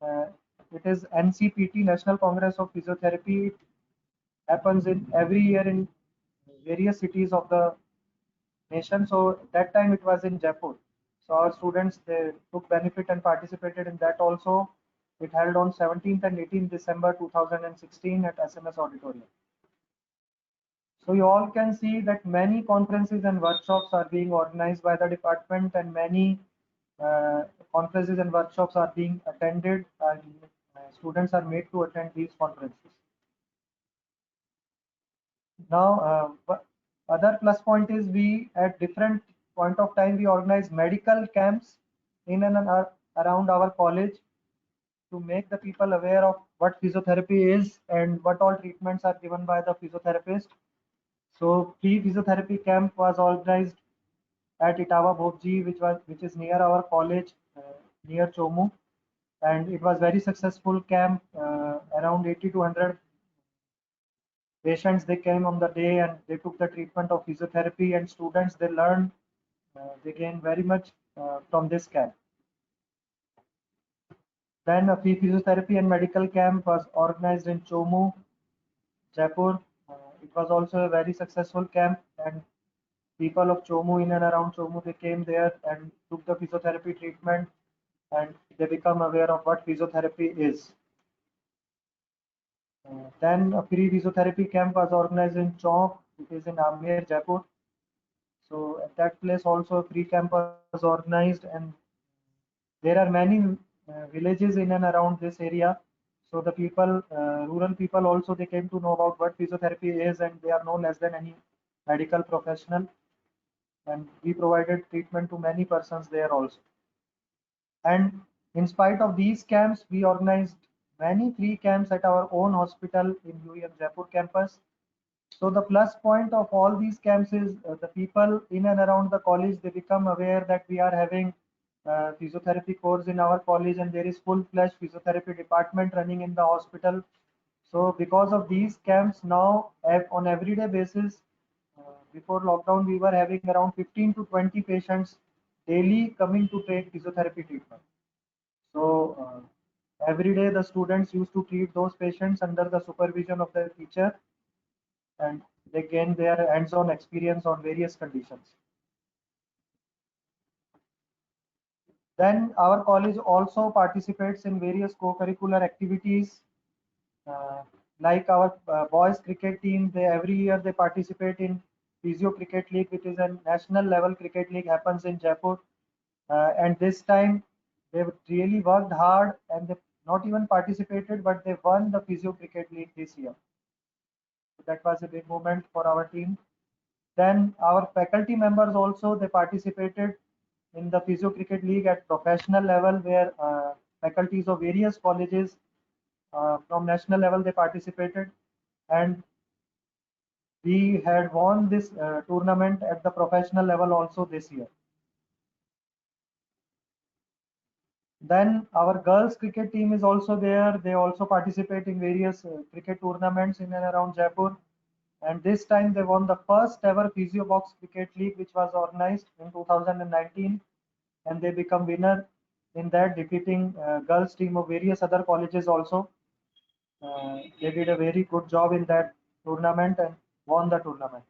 Uh, it is NCPT, National Congress of Physiotherapy. It happens in every year in various cities of the nation. So that time it was in Jaipur. So our students, they took benefit and participated in that also. It held on 17th and 18th December 2016 at SMS Auditorium. So you all can see that many conferences and workshops are being organized by the department, and many conferences and workshops are being attended, and students are made to attend these conferences. Now, other plus point is, we at different point of time we organize medical camps in and around our college to make the people aware of what physiotherapy is and what all treatments are given by the physiotherapist. So free physiotherapy camp was organized at Itawa Bhopji, which is near our college, near Chomu, and it was very successful camp. Around 80 to 100 patients, they came on the day and they took the treatment of physiotherapy, and students, they learned, they gained very much from this camp. Then a free physiotherapy and medical camp was organized in Chomu, Jaipur. It was also a very successful camp, and people of Chomu, in and around Chomu, they came there and took the physiotherapy treatment, and they become aware of what physiotherapy is. Then a free physiotherapy camp was organized in Chowk, it is in Amer, Jaipur. So at that place also a free camp was organized, and there are many villages in and around this area. So the people, rural people also, they came to know about what physiotherapy is, and they are no less than any medical professional. And we provided treatment to many persons there also. And in spite of these camps, we organized many free camps at our own hospital in UEM Jaipur campus. So the plus point of all these camps is the people in and around the college, they become aware that we are having physiotherapy course in our college, and there is full-fledged physiotherapy department running in the hospital. So because of these camps now, on everyday basis, before lockdown, we were having around 15 to 20 patients daily coming to take physiotherapy treatment. So every day the students used to treat those patients under the supervision of their teacher, and they gain their hands-on experience on various conditions. Then our college also participates in various co-curricular activities, uh, like our boys cricket team. They every year they participate in Physio Cricket League, which is a national level cricket league, happens in Jaipur. And this time they really worked hard, and they not even participated, but they won the Physio Cricket League this year. So that was a big moment for our team. Then our faculty members also, they participated in the Physio Cricket League at professional level, where faculties of various colleges from national level they participated, and we had won this tournament at the professional level also this year. Then our girls cricket team is also there. They also participate in various cricket tournaments in and around Jaipur. And this time they won the first ever Physio Box Cricket League, which was organized in 2019. And they become winner in that, defeating girls team of various other colleges also. They did a very good job in that tournament and won the tournament.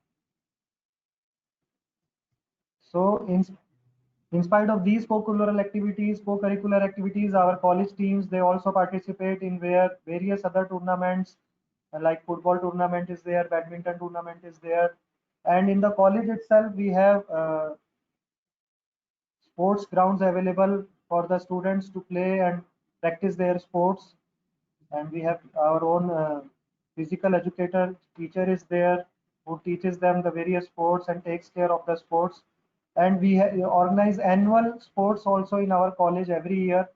So in spite of these co-curricular activities, our college teams, they also participate in various other tournaments, like football tournament is there, badminton tournament is there. And in the college itself, we have sports grounds available for the students to play and practice their sports. And we have our own physical educator teacher is there, who teaches them the various sports and takes care of the sports. And we organize annual sports also in our college every year,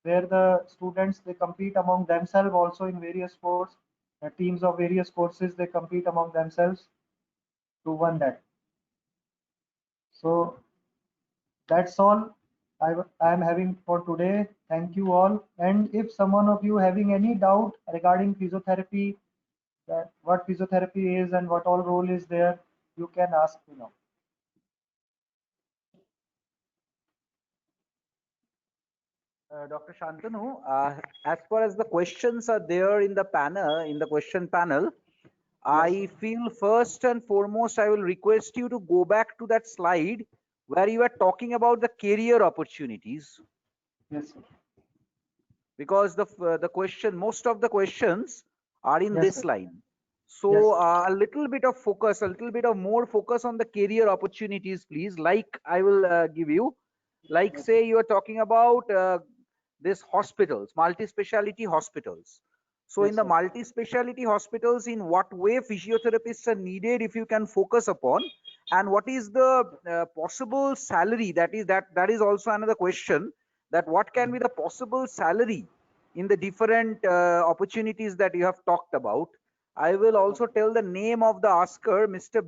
where the students they compete among themselves also in various sports. Teams of various courses they compete among themselves to win that. So that's all I am having for today. Thank you all. And if someone of you having any doubt regarding physiotherapy, that what physiotherapy is and what all role is there, you can ask me now. Dr. Shantanu, as far as the questions are there in the panel, in the question panel, I feel first and foremost, I will request you to go back to that slide where you are talking about the career opportunities. Yes, sir. Because the question, most of the questions are in Yes, this sir. line. So Yes. a little bit of focus, a little bit of more focus on the career opportunities, please. Like I will give you, like Yes. say you are talking about this hospitals, multi-speciality hospitals. So Yes, in the sir. multi-speciality hospitals, in what way physiotherapists are needed, if you can focus upon, and what is the possible salary? That is also another question. That what can be the possible salary in the different opportunities that you have talked about. I will also tell the name of the asker, Mr.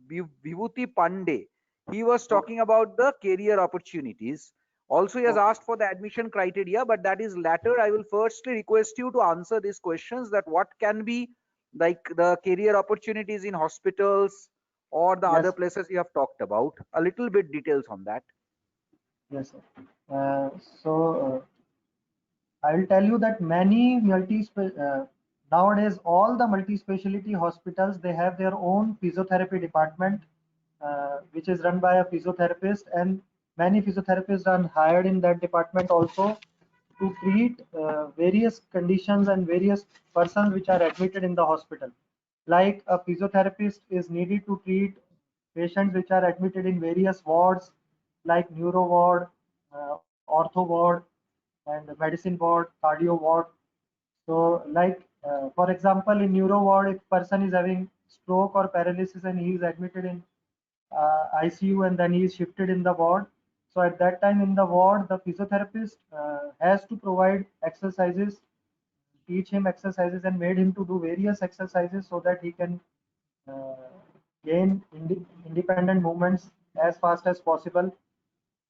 Vibhuti Pandey. He was talking about the career opportunities. Also, he has Okay. asked for the admission criteria, but that is later. I will firstly request you to answer these questions, that what can be like the career opportunities in hospitals or the other Yes. places you have talked about. A little bit details on that. Yes, sir. So I will tell you that many nowadays all the multi-speciality hospitals they have their own physiotherapy department, which is run by a physiotherapist, and many physiotherapists are hired in that department also to treat various conditions and various persons which are admitted in the hospital. Like a physiotherapist is needed to treat patients which are admitted in various wards like neuro ward, ortho ward, and medicine ward, cardio ward. So, like for example, in neuro ward, if person is having stroke or paralysis and he is admitted in ICU and then he is shifted in the ward. So at that time in the ward, the physiotherapist has to provide exercises, teach him exercises, and made him to do various exercises so that he can uh, gain independent movements as fast as possible.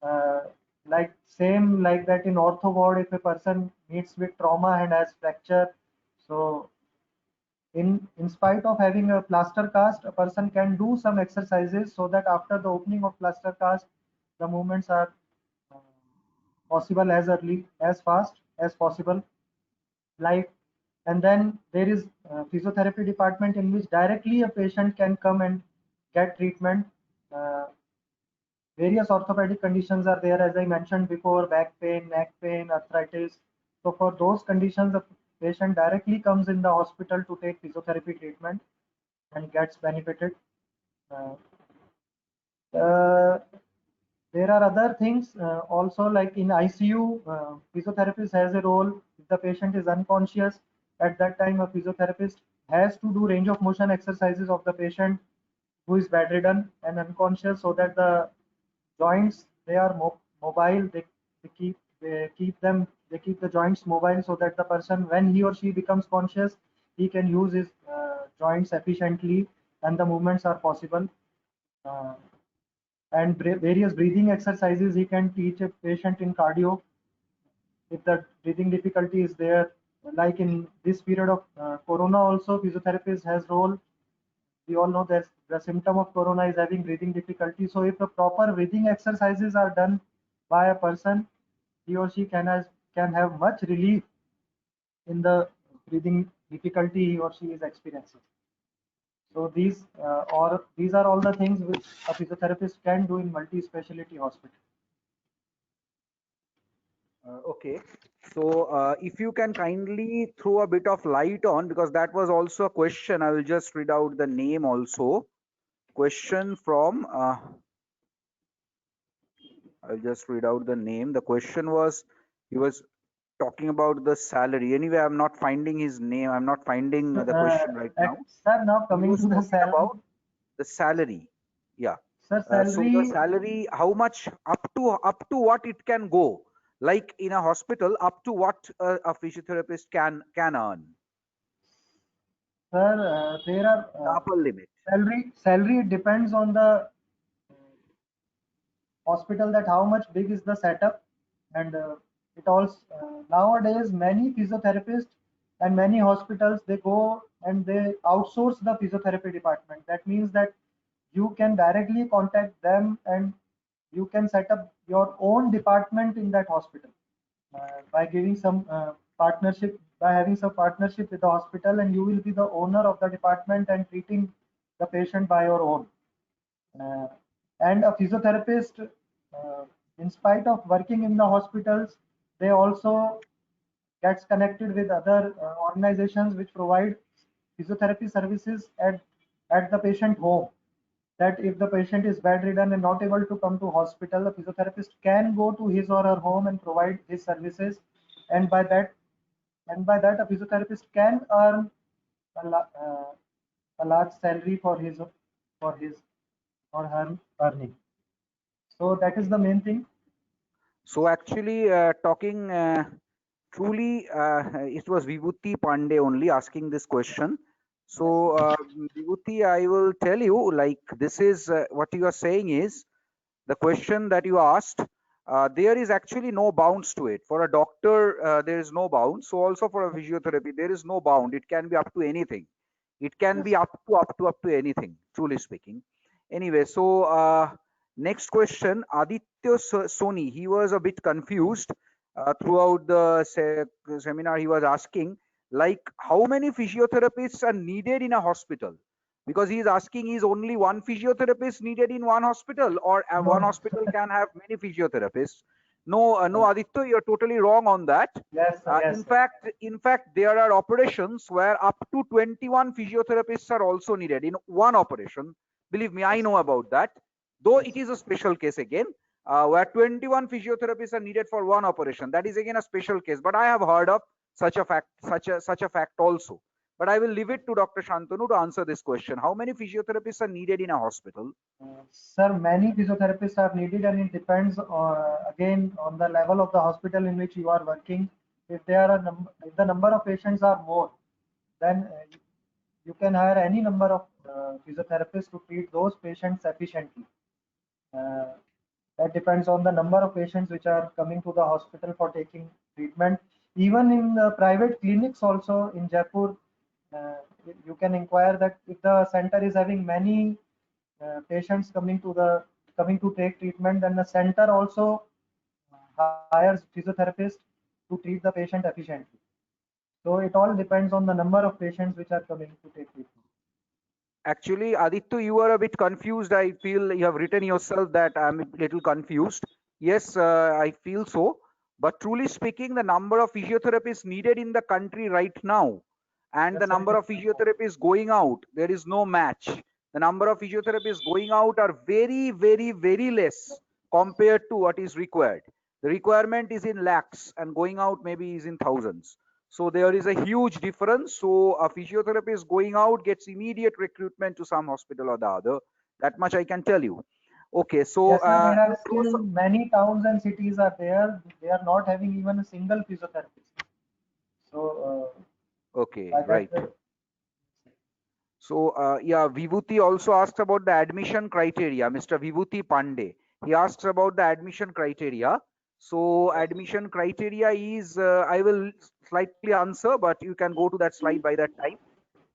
Uh, like same like that in ortho ward, if a person meets with trauma and has fracture, so in spite of having a plaster cast, a person can do some exercises so that after the opening of plaster cast, the movements are uh, possible as early, as fast as possible. Like, and then there is a physiotherapy department in which directly a patient can come and get treatment. Uh, Various orthopedic conditions are there, as I mentioned before: back pain, neck pain, arthritis. So for those conditions, the patient directly comes in the hospital to take physiotherapy treatment and gets benefited. Uh, uh, there are other things also, like in ICU, physiotherapist has a role. If the patient is unconscious, at that time a physiotherapist has to do range of motion exercises of the patient who is bedridden and unconscious, so that the joints, they are mobile. They keep the joints mobile so that the person, when he or she becomes conscious, he can use his joints efficiently and the movements are possible. Uh, and various breathing exercises he can teach a patient in cardio if the breathing difficulty is there. Like in this period of corona also, physiotherapist has role. We all know that the symptom of corona is having breathing difficulty. So if the proper breathing exercises are done by a person, he or she can have much relief in the breathing difficulty he or she is experiencing. So these are all the things which a physiotherapist can do in multi-specialty hospital. Okay. So if you can kindly throw a bit of light on, because that was also a question. I will just read out the name also. Question from, I'll just read out the name. The question was, he was talking about the salary. Anyway, I'm not finding his name. I'm not finding the question right now. Sir, now He coming was to the talking salary. about the salary. Yeah. Sir, So the salary, salary, how much, up to what it can go? Like in a hospital, up to what a physiotherapist can earn? sir, there are The upper limit. salary depends on the hospital, that how much big is the setup. And it also nowadays many physiotherapists and many hospitals, they go and they outsource the physiotherapy department. That means that you can directly contact them and you can set up your own department in that hospital by giving some partnership, by having some partnership with the hospital, and you will be the owner of the department and treating the patient by your own. uh, and a physiotherapist, in spite of working in the hospitals, they also gets connected with other organizations which provide physiotherapy services at the patient home. That if the patient is bedridden and not able to come to hospital, the physiotherapist can go to his or her home and provide his services. And by that a physiotherapist can earn a large salary for his or her earning. So that is the main thing. So actually, talking truly, it was Vibhuti Pandey only asking this question. Yes. So Vibhuti, I will tell you, like this is what you are saying is the question that you asked. There is actually no bounds to it. For a doctor, there is no bounds. So also for a physiotherapy, there is no bound. It can be up to anything. It can Yes. be up to anything. Truly speaking. Anyway, so next question, Aditya Soni. He was a bit confused throughout the seminar. He was asking, like, how many physiotherapists are needed in a hospital? Because he is asking, is only one physiotherapist needed in one hospital, or one No. hospital can have many physiotherapists? No, no, Yes. Aditya, you're totally wrong on that. Yes, sir. In Yes, sir. fact, in fact, there are operations where up to 21 physiotherapists are also needed in one operation. Believe me, I know about that. Though it is a special case again, where 21 physiotherapists are needed for one operation. That is again a special case. But I have heard of such a fact, such a fact also. But I will leave it to Dr. Shantanu to answer this question. How many physiotherapists are needed in a hospital? Sir, many physiotherapists are needed, and it depends again on the level of the hospital in which you are working. If there are if the number of patients are more, then you can hire any number of physiotherapists to treat those patients efficiently. Uh, that depends on the number of patients which are coming to the hospital for taking treatment. Even in the private clinics, also in Jaipur, uh, you can inquire that if the center is having many patients coming to take treatment, then the center also hires physiotherapists to treat the patient efficiently. So it all depends on the number of patients which are coming to take treatment. Actually, Aditya, you are a bit confused. I feel you have written yourself that I'm a little confused. Yes, I feel so. But truly speaking, the number of physiotherapists needed in the country right now and the Yes, sir, it number is. of physiotherapists going out, there is no match. The number of physiotherapists going out are very, very, very less compared to what is required. The requirement is in lakhs and going out maybe is in thousands. So there is a huge difference. So a physiotherapist going out gets immediate recruitment to some hospital or the other. That much I can tell you. Okay, so Yes, sir, there are to throw still many towns and cities are there. They are not having even a single physiotherapist. So okay, by that, right. So yeah, Vibhuti also asked about the admission criteria. Mr. Vibhuti Pandey. He asks about the admission criteria. So yes, admission criteria is I will slightly answer, but you can go to that slide by that time. yes,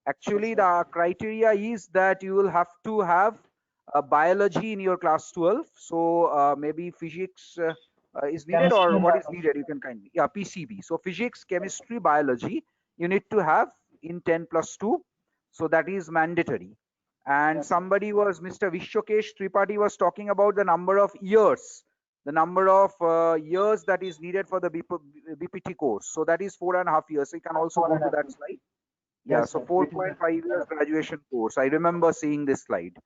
Actually, sir. the criteria is that you will have to have biology in your class 12. So maybe physics is needed, Chemistry or and what is biology. needed? You can kindly, yeah, PCB. So physics, chemistry, biology, you need to have in 10 plus 2. So that is mandatory. And Yes, sir. somebody was, Mr. Vishwakesh Tripathi was talking about the number of years, the number of years that is needed for the BPT course. So that is 4.5 years. So you can also Four go and a to half that years. slide. Yeah, Yes, so sir. It is 4.5 years graduation course. I remember seeing this slide.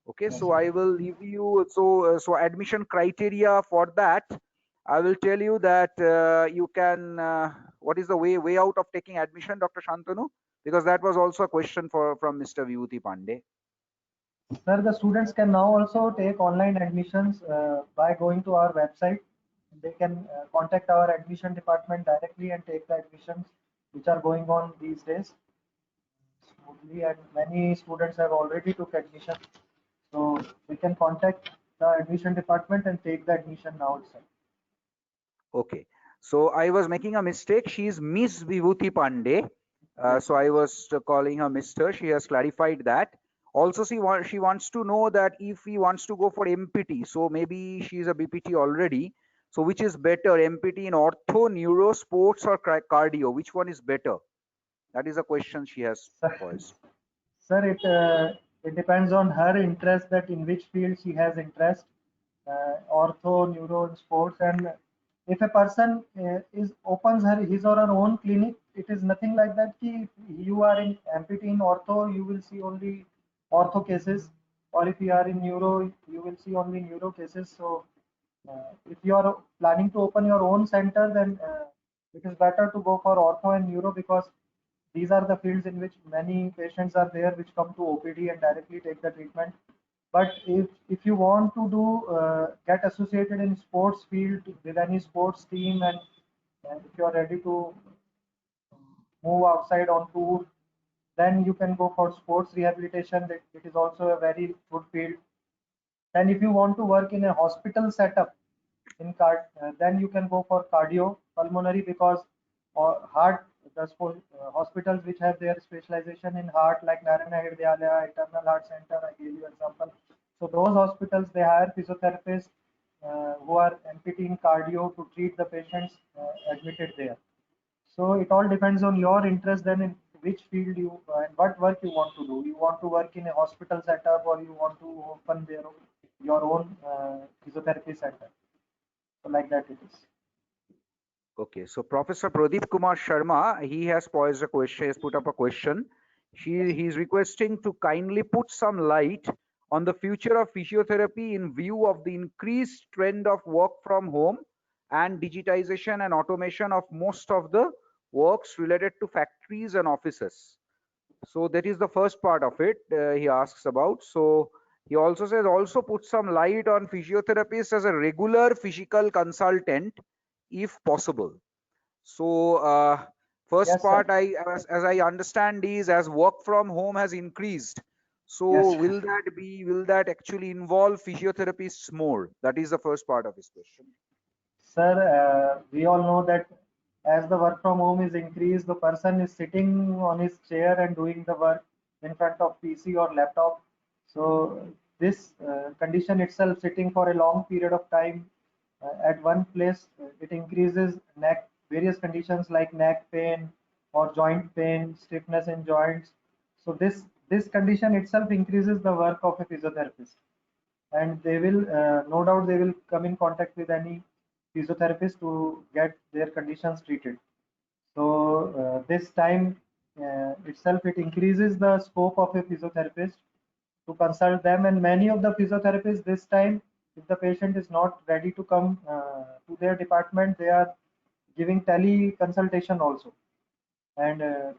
Okay, yes, so sir. I will leave you. So admission criteria for that, I will tell you that you can. What is the way out of taking admission, Dr. Shantanu? Because that was also a question from Mr. Vibhuti Pandey. Sir, the students can now also take online admissions by going to our website. They can contact our admission department directly and take the admissions which are going on these days smoothly. And many students have already took admission, so we can contact the admission department and take the admission now itself. Okay. So I was making a mistake. She is Miss Vibhuti Pandey. Yes, So sir. I was calling her Mr. She has clarified that. Also, she wants to know that if he wants to go for MPT, so maybe she is a BPT already. So which is better, MPT in ortho, neuro, sports, or cardio? Which one is better? That is a question she has Sir, posed. sir, it depends on her interest that in which field she has interest, ortho, neuro, and sports. And if a person is opens his or her own clinic, it is nothing like that. Ki if you are in MPT in ortho, you will see only ortho cases, or if you are in neuro, you will see only neuro cases. So if you are planning to open your own center, then it is better to go for ortho and neuro because these are the fields in which many patients are there which come to OPD and directly take the treatment. But if you want to do get associated in sports field with any sports team and if you are ready to move outside on tour, then you can go for sports rehabilitation. It is also a very good field. And if you want to work in a hospital setup then you can go for cardiopulmonary because heart, hospitals which have their specialization in heart, like Narayana Hridayalaya, Eternal Heart Center, I gave you example. So those hospitals, they hire physiotherapists who are MPT in cardio to treat the patients admitted there. So it all depends on your interest then in which field you and what work you want to do. You want to work in a hospital setup or you want to open your own physiotherapy center. So like that it is. Okay, so Professor Pradeep Kumar Sharma, he has posed a question, he has put up a question. Yes. He's requesting to kindly put some light on the future of physiotherapy in view of the increased trend of work from home and digitization and automation of most of the works related to factories and offices. So that is the first part of it, he asks about. So he also says, also put some light on physiotherapists as a regular physical consultant if possible. So first Yes, sir. part, as I understand, is as work from home has increased. So Yes. will that actually involve physiotherapists more? That is the first part of his question. Sir, we all know that as the work from home is increased, the person is sitting on his chair and doing the work in front of PC or laptop. So this condition itself, sitting for a long period of time at one place, it increases neck, various conditions like neck pain or joint pain, stiffness in joints. So this condition itself increases the work of a physiotherapist, and they will no doubt they will come in contact with any physiotherapist to get their conditions treated. So this time itself, it increases the scope of a physiotherapist to consult them, and many of the physiotherapists this time, if the patient is not ready to come to their department, they are giving tele consultation also, and uh,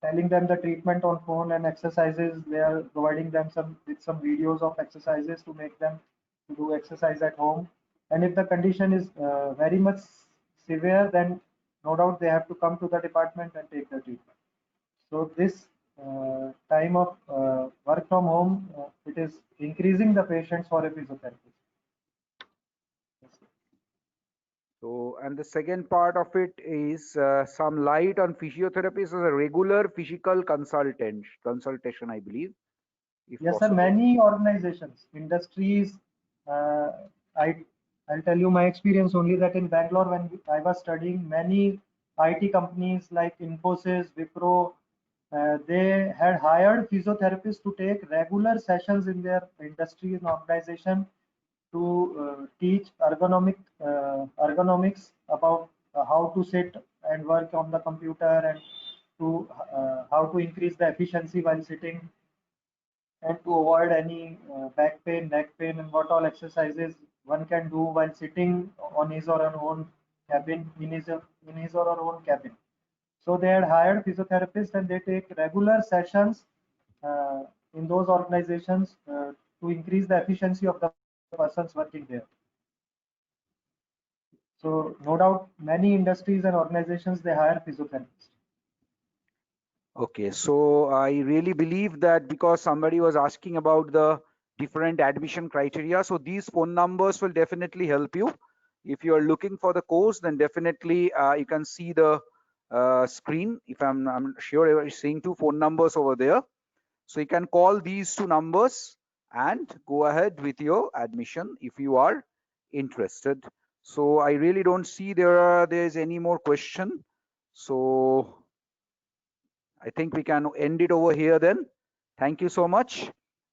telling them the treatment on phone and exercises. They are providing them some with some videos of exercises to make them to do exercise at home. And if the condition is very much severe, then no doubt they have to come to the department and take the treatment. So this time of work from home, it is increasing the patients for a physiotherapist. So, and the second part of it is some light on physiotherapists as a regular physical consultation, I believe, if Yes, sir. possible. Many organizations, industries. Uh, I I'll tell you my experience only that in Bangalore when I was studying, many IT companies like Infosys, Wipro, they had hired physiotherapists to take regular sessions in their industry and organization to teach ergonomics about how to sit and work on the computer, and to how to increase the efficiency while sitting, and to avoid any back pain, neck pain, and what all exercises one can do while sitting on his or her own cabin, in his or her own cabin. So they had hired physiotherapists, and they take regular sessions uh, in those organizations to increase the efficiency of the persons working there. So no doubt many industries and organizations, they hire physiotherapists. Okay, so I really believe that because somebody was asking about the different admission criteria, so these phone numbers will definitely help you. If you are looking for the course, then definitely you can see the screen. If I'm sure you're seeing two phone numbers over there. So you can call these two numbers and go ahead with your admission if you are interested. So I really don't see there's any more question. So I think we can end it over here then. Thank you so much.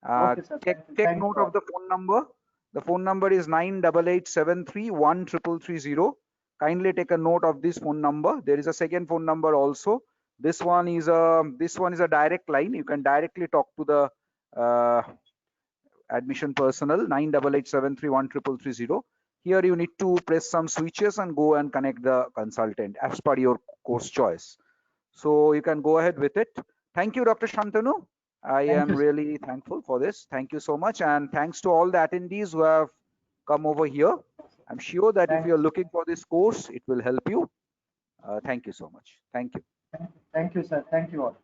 Okay, sir. Take, Thank you. take Thank note you of all. the phone number. The phone number is 98873133330. Kindly take a note of this phone number. There is a second phone number also. This one is a direct line. You can directly talk to the admission personnel. 98873133330. Here you need to press some switches and go and connect the consultant as per your course choice. So you can go ahead with it. Thank you, Dr. Shantanu. I Thank am you, sir. really thankful for this. Thank you so much. And thanks to all the attendees who have come over here. I'm sure that if Thank you're you, sir. looking for this course, it will help you. Thank you so much. Thank you. Thank you, sir. Thank you all.